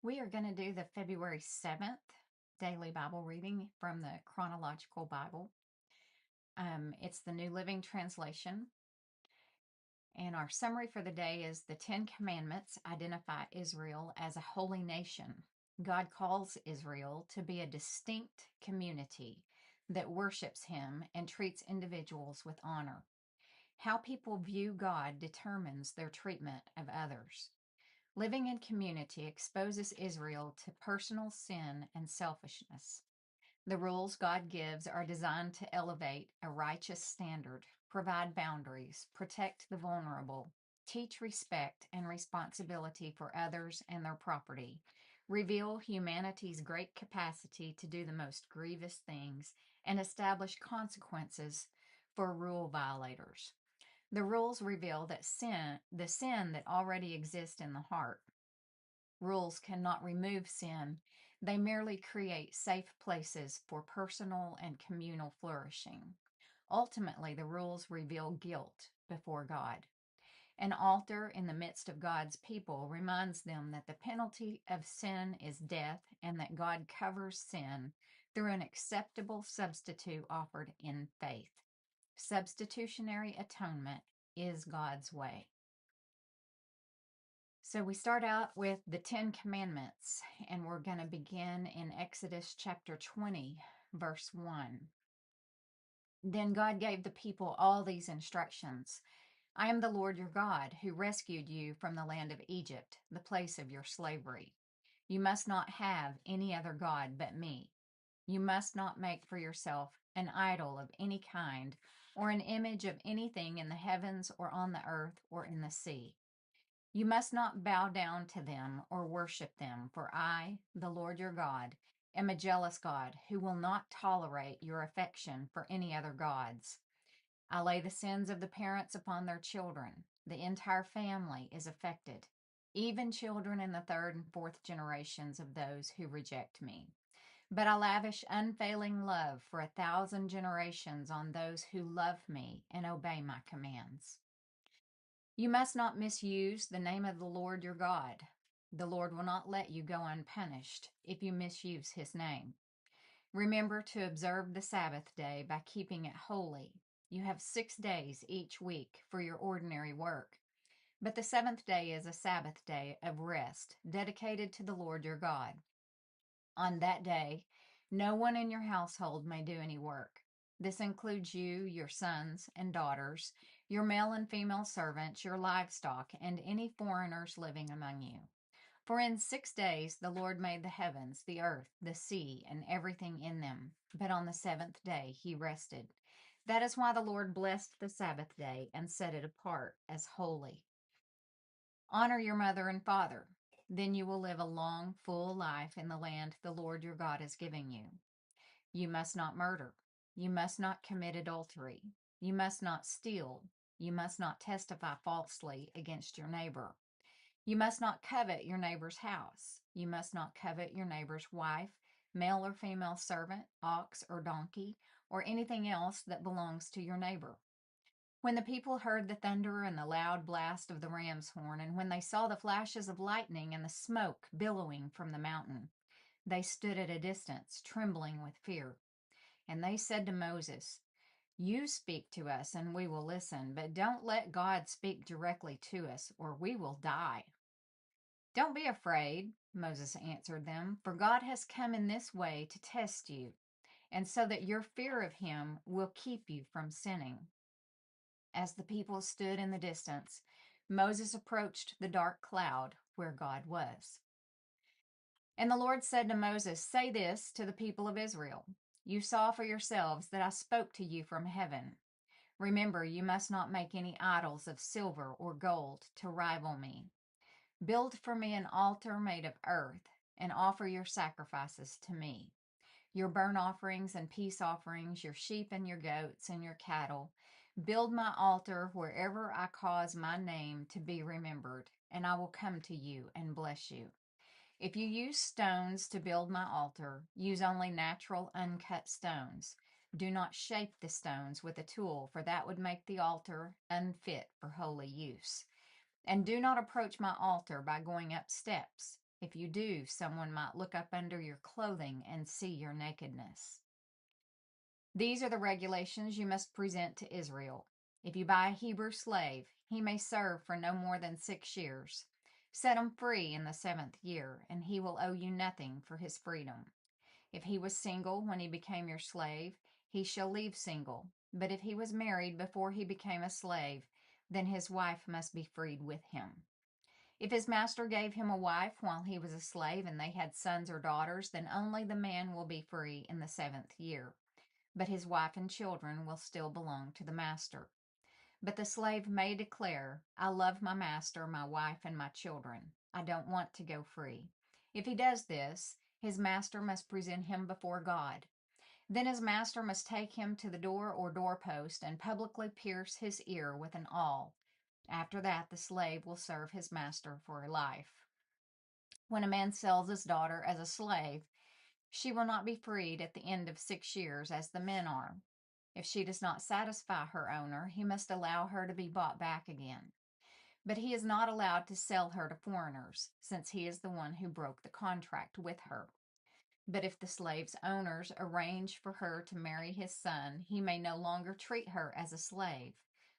We are going to do the February 7th daily Bible reading from the Chronological Bible. It's the New Living Translation. And our summary for the day is the Ten Commandments identify Israel as a holy nation. God calls Israel to be a distinct community that worships Him and treats individuals with honor. How people view God determines their treatment of others. Living in community exposes Israel to personal sin and selfishness. The rules God gives are designed to elevate a righteous standard, provide boundaries, protect the vulnerable, teach respect and responsibility for others and their property, reveal humanity's great capacity to do the most grievous things, and establish consequences for rule violators. The rules reveal that the sin that already exists in the heart. Rules cannot remove sin, they merely create safe places for personal and communal flourishing. Ultimately, the rules reveal guilt before God. An altar in the midst of God's people reminds them that the penalty of sin is death and that God covers sin through an acceptable substitute offered in faith. Substitutionary atonement is God's way. So we start out with the Ten Commandments, and we're going to begin in Exodus chapter 20, verse 1. Then God gave the people all these instructions. I am the Lord your God, who rescued you from the land of Egypt, the place of your slavery. You must not have any other God but me. You must not make for yourself an idol of any kind, or an image of anything in the heavens or on the earth or in the sea. You must not bow down to them or worship them, for I, the Lord your God, am a jealous God who will not tolerate your affection for any other gods. I lay the sins of the parents upon their children. The entire family is affected, even children in the third and fourth generations of those who reject me. But I lavish unfailing love for 1,000 generations on those who love me and obey my commands. You must not misuse the name of the Lord your God. The Lord will not let you go unpunished if you misuse his name. Remember to observe the Sabbath day by keeping it holy. You have 6 days each week for your ordinary work, but the seventh day is a Sabbath day of rest dedicated to the Lord your God. On that day, no one in your household may do any work. This includes you, your sons and daughters, your male and female servants, your livestock, and any foreigners living among you. For in 6 days the Lord made the heavens, the earth, the sea, and everything in them. But on the seventh day he rested. That is why the Lord blessed the Sabbath day and set it apart as holy. Honor your mother and father. Then you will live a long, full life in the land the Lord your God is giving you. You must not murder. You must not commit adultery. You must not steal. You must not testify falsely against your neighbor. You must not covet your neighbor's house. You must not covet your neighbor's wife, male or female servant, ox or donkey, or anything else that belongs to your neighbor. When the people heard the thunder and the loud blast of the ram's horn, and when they saw the flashes of lightning and the smoke billowing from the mountain, they stood at a distance, trembling with fear. And they said to Moses, You speak to us, and we will listen, but don't let God speak directly to us, or we will die. Don't be afraid, Moses answered them, for God has come in this way to test you, and so that your fear of him will keep you from sinning. As the people stood in the distance, Moses approached the dark cloud where God was. And the Lord said to Moses, Say this to the people of Israel. You saw for yourselves that I spoke to you from heaven. Remember, you must not make any idols of silver or gold to rival me. Build for me an altar made of earth and offer your sacrifices to me. Your burnt offerings and peace offerings, your sheep and your goats and your cattle. Build my altar wherever I cause my name to be remembered, and I will come to you and bless you. If you use stones to build my altar, use only natural uncut stones. Do not shape the stones with a tool, for that would make the altar unfit for holy use. And do not approach my altar by going up steps. If you do, someone might look up under your clothing and see your nakedness. These are the regulations you must present to Israel. If you buy a Hebrew slave, he may serve for no more than 6 years. Set him free in the 7th year, and he will owe you nothing for his freedom. If he was single when he became your slave, he shall leave single. But if he was married before he became a slave, then his wife must be freed with him. If his master gave him a wife while he was a slave and they had sons or daughters, then only the man will be free in the 7th year. But his wife and children will still belong to the master. But the slave may declare, I love my master, my wife, and my children. I don't want to go free. If he does this, his master must present him before God. Then his master must take him to the door or doorpost and publicly pierce his ear with an awl. After that, the slave will serve his master for life. When a man sells his daughter as a slave, she will not be freed at the end of 6 years as the men are. If she does not satisfy her owner, he must allow her to be bought back again. But he is not allowed to sell her to foreigners, since he is the one who broke the contract with her. But if the slave's owners arrange for her to marry his son, he may no longer treat her as a slave,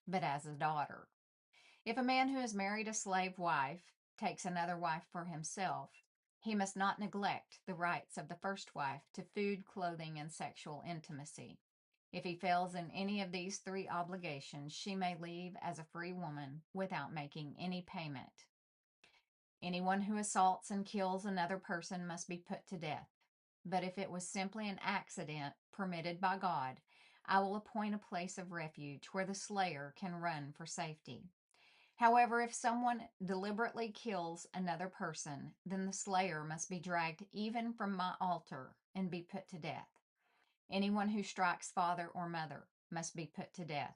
but as a daughter. If a man who has married a slave wife takes another wife for himself, he must not neglect the rights of the first wife to food, clothing, and sexual intimacy. If he fails in any of these 3 obligations, she may leave as a free woman without making any payment. Anyone who assaults and kills another person must be put to death. But if it was simply an accident permitted by God, I will appoint a place of refuge where the slayer can run for safety. However, if someone deliberately kills another person, then the slayer must be dragged even from my altar and be put to death. Anyone who strikes father or mother must be put to death.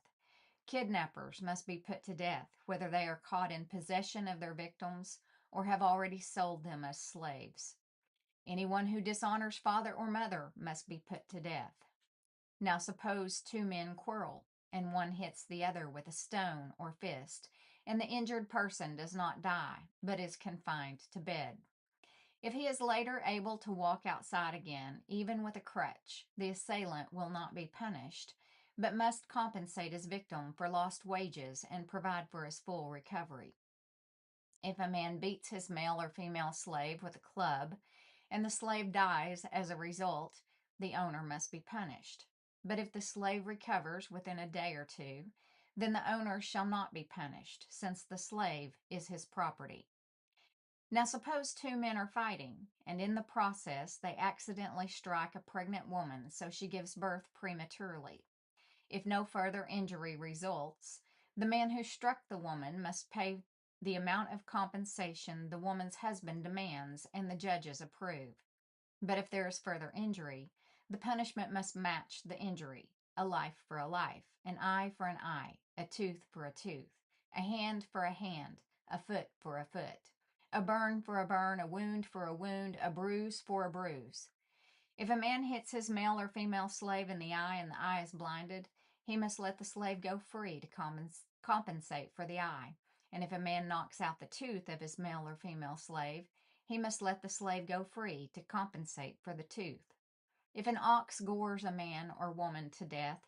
Kidnappers must be put to death, whether they are caught in possession of their victims or have already sold them as slaves. Anyone who dishonors father or mother must be put to death. Now suppose 2 men quarrel, and one hits the other with a stone or fist, and the injured person does not die, but is confined to bed. If he is later able to walk outside again, even with a crutch, the assailant will not be punished, but must compensate his victim for lost wages and provide for his full recovery. If a man beats his male or female slave with a club, and the slave dies as a result, the owner must be punished. But if the slave recovers within a day or 2, then the owner shall not be punished, since the slave is his property. Now suppose 2 men are fighting, and in the process they accidentally strike a pregnant woman so she gives birth prematurely. If no further injury results, the man who struck the woman must pay the amount of compensation the woman's husband demands and the judges approve. But if there is further injury, the punishment must match the injury: a life for a life, an eye for an eye, a tooth for a tooth, a hand for a hand, a foot for a foot, a burn for a burn, a wound for a wound, a bruise for a bruise. If a man hits his male or female slave in the eye and the eye is blinded, he must let the slave go free to compensate for the eye. And if a man knocks out the tooth of his male or female slave, he must let the slave go free to compensate for the tooth. If an ox gores a man or woman to death,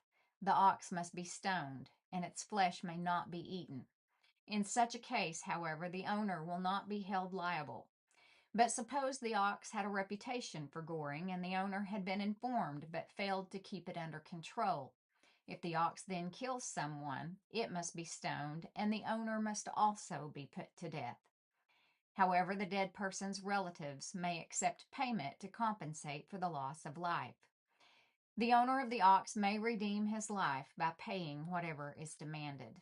the ox must be stoned, and its flesh may not be eaten. In such a case, however, the owner will not be held liable. But suppose the ox had a reputation for goring, and the owner had been informed but failed to keep it under control. If the ox then kills someone, it must be stoned, and the owner must also be put to death. However, the dead person's relatives may accept payment to compensate for the loss of life. The owner of the ox may redeem his life by paying whatever is demanded.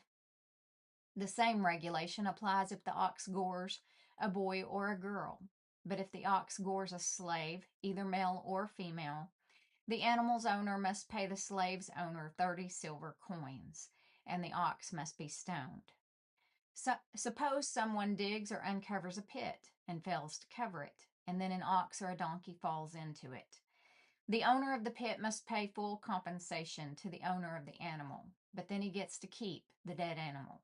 The same regulation applies if the ox gores a boy or a girl. But if the ox gores a slave, either male or female, the animal's owner must pay the slave's owner 30 silver coins, and the ox must be stoned. Suppose someone digs or uncovers a pit and fails to cover it, and then an ox or a donkey falls into it. The owner of the pit must pay full compensation to the owner of the animal, but then he gets to keep the dead animal.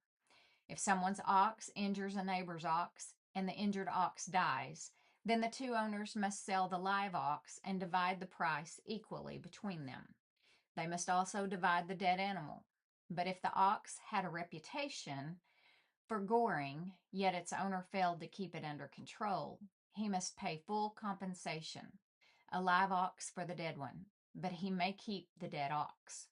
If someone's ox injures a neighbor's ox and the injured ox dies, Then the two owners must sell the live ox and divide the price equally between them. They must also divide the dead animal. But if the ox had a reputation for goring, yet its owner failed to keep it under control, he must pay full compensation, a live ox for the dead one, but he may keep the dead ox.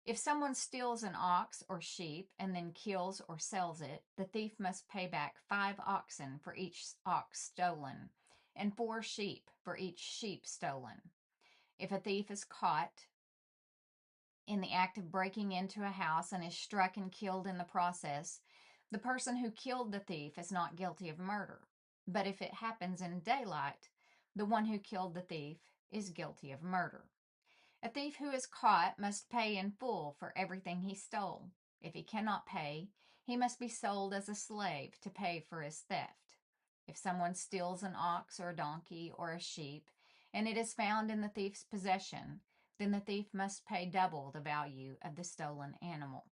If someone steals an ox or sheep and then kills or sells it, the thief must pay back 5 oxen for each ox stolen, and 4 sheep for each sheep stolen. If a thief is caught in the act of breaking into a house and is struck and killed in the process, the person who killed the thief is not guilty of murder. But if it happens in daylight, the one who killed the thief is guilty of murder. A thief who is caught must pay in full for everything he stole. If he cannot pay, he must be sold as a slave to pay for his theft. If someone steals an ox or a donkey or a sheep, and it is found in the thief's possession, then the thief must pay double the value of the stolen animal.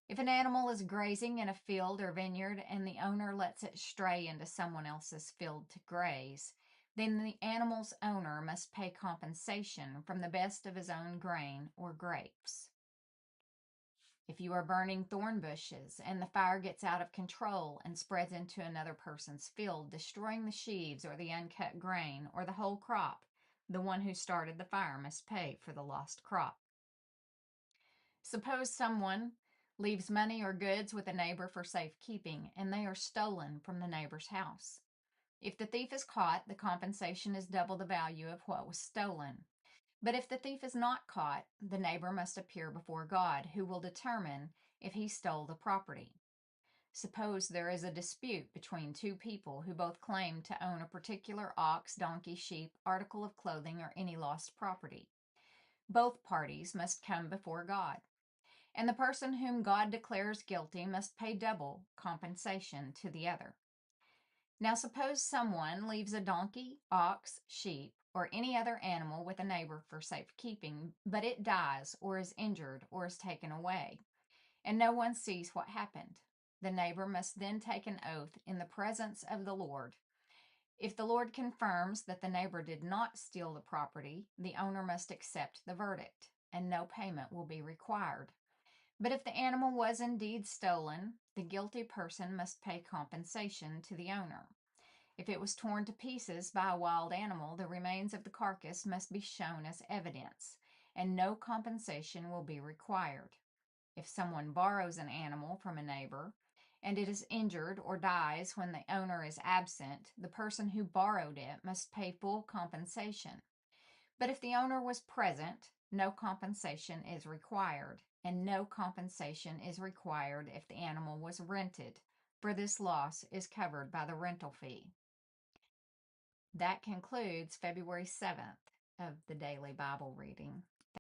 If an animal is grazing in a field or vineyard and the owner lets it stray into someone else's field to graze, then the animal's owner must pay compensation from the best of his own grain or grapes. If you are burning thorn bushes and the fire gets out of control and spreads into another person's field, destroying the sheaves or the uncut grain or the whole crop, the one who started the fire must pay for the lost crop. Suppose someone leaves money or goods with a neighbor for safekeeping, and they are stolen from the neighbor's house. If the thief is caught, the compensation is double the value of what was stolen. But if the thief is not caught, the neighbor must appear before God, who will determine if he stole the property. Suppose there is a dispute between two people who both claim to own a particular ox, donkey, sheep, article of clothing, or any lost property. Both parties must come before God, and the person whom God declares guilty must pay double compensation to the other. Now suppose someone leaves a donkey, ox, sheep, or any other animal with a neighbor for safekeeping, but it dies or is injured or is taken away, and no one sees what happened. The neighbor must then take an oath in the presence of the Lord. If the Lord confirms that the neighbor did not steal the property, the owner must accept the verdict, and no payment will be required. But if the animal was indeed stolen, the guilty person must pay compensation to the owner. If it was torn to pieces by a wild animal, the remains of the carcass must be shown as evidence, and no compensation will be required. If someone borrows an animal from a neighbor, and it is injured or dies when the owner is absent, the person who borrowed it must pay full compensation. But if the owner was present, no compensation is required, and no compensation is required if the animal was rented, for this loss is covered by the rental fee. That concludes February 7th of the daily Bible reading.